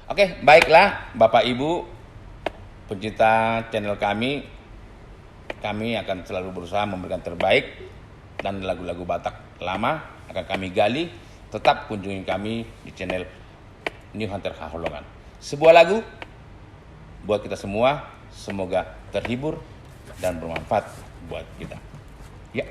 Oke, baiklah Bapak Ibu pencinta channel kami akan selalu berusaha memberikan terbaik dan lagu-lagu Batak lama akan kami gali. Tetap kunjungi kami di channel New Hunter Haholongan. Sebuah lagu buat kita semua, semoga terhibur dan bermanfaat buat kita. Ya.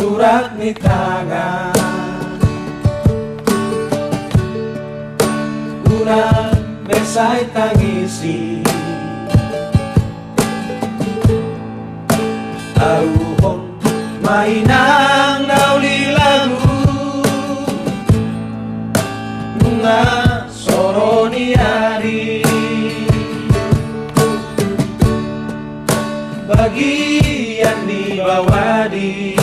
Gurak ni tangan Gurak besay tangisi Aruhon mainang nauli lagu Bunga soroni ari Bagian di bawadi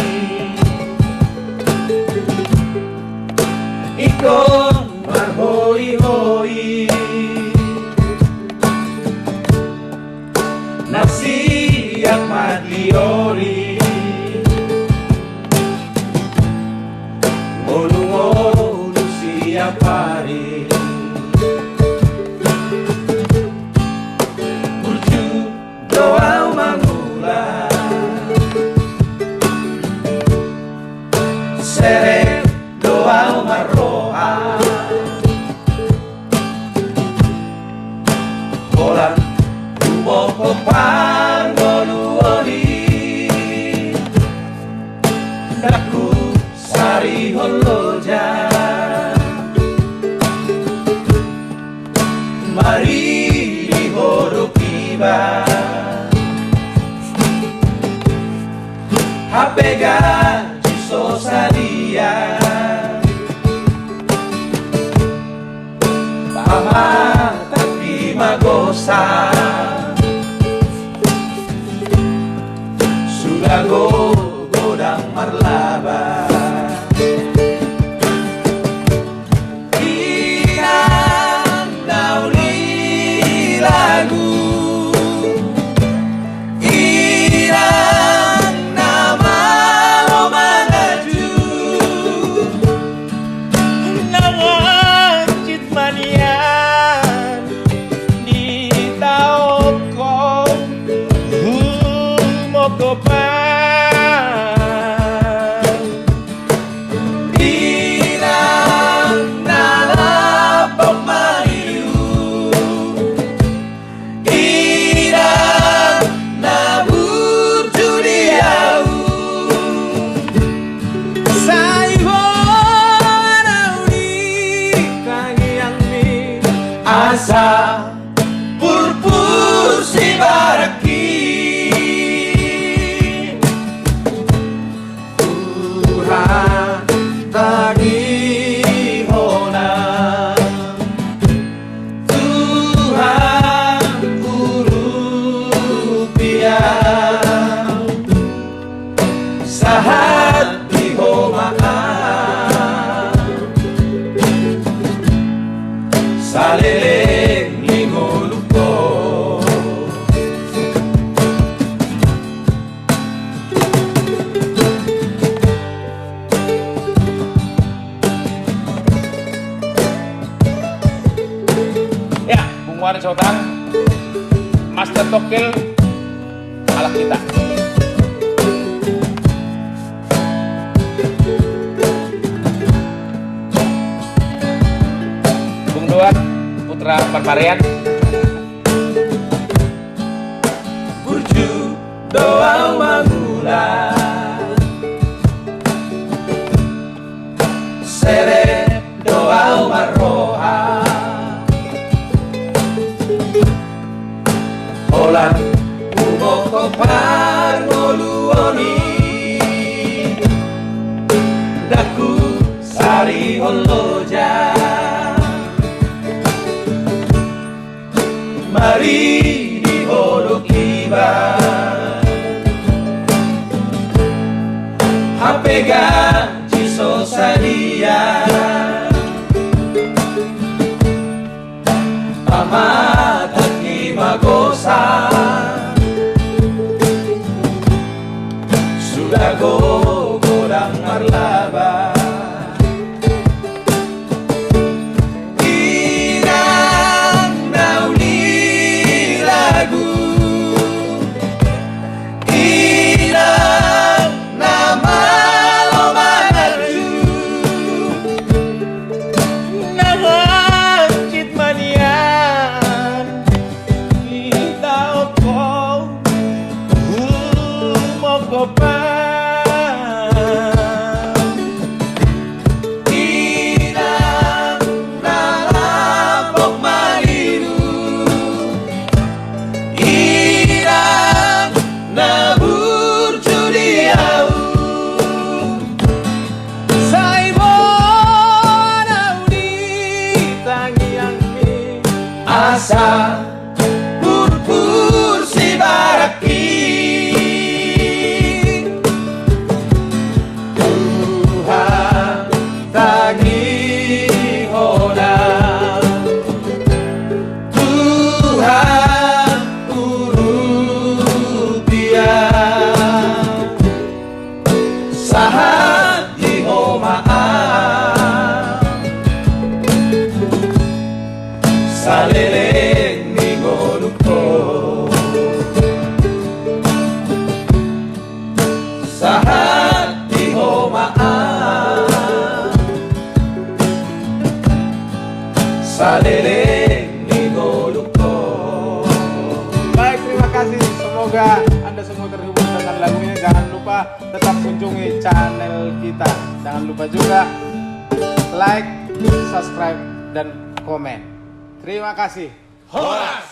Ikon marhoi-hoi Nasiyak madliori Ngolu-ngolu siap hari Burju doa mangula Sere doa marroha Holan buboko pangoluoli Daku sari holoja Mari dihorokiba Hapega jisosadia Pama tapi magosa Sudah godang marlaba Inang nauli lagu Inang nama lo mengaju Nangajit manian di taoko humokopan Inang nalapok marilu Inang naburju diau Saibon auri kangiang mi Asa purpur si baraki Tuhan tagi hona Tuhan urupiah Sahat di homaan Saleleng lingoluko Ya, Bung Waris Sultan, Master Tokil, alat kita. Bung Doan, Putra Parparian. Burju doa mangula Sere doa marroha Holan umoko pangoluoni Daku sari holoja Mari pegang ciso sadia pamataki magosa sudah godang marlaba inang nauli lagu inang nama lo manaju Nangangkit man yan Itaw ko Umoko pa inang nalapok malilu inang naburcudiau Sa ibo na tangi ang mi asa purpur si baraki Tuhan tagi hola Tuhan urupia sahat di homaan saleleng ni golukko sahat di homaan saleleng ni golukko. Baik, terima kasih. Semoga Anda semua terhibur dengan lagu ini. Jangan lupa tetap kunjungi channel kita. Jangan lupa juga like, subscribe, dan komen. Terima kasih. Horas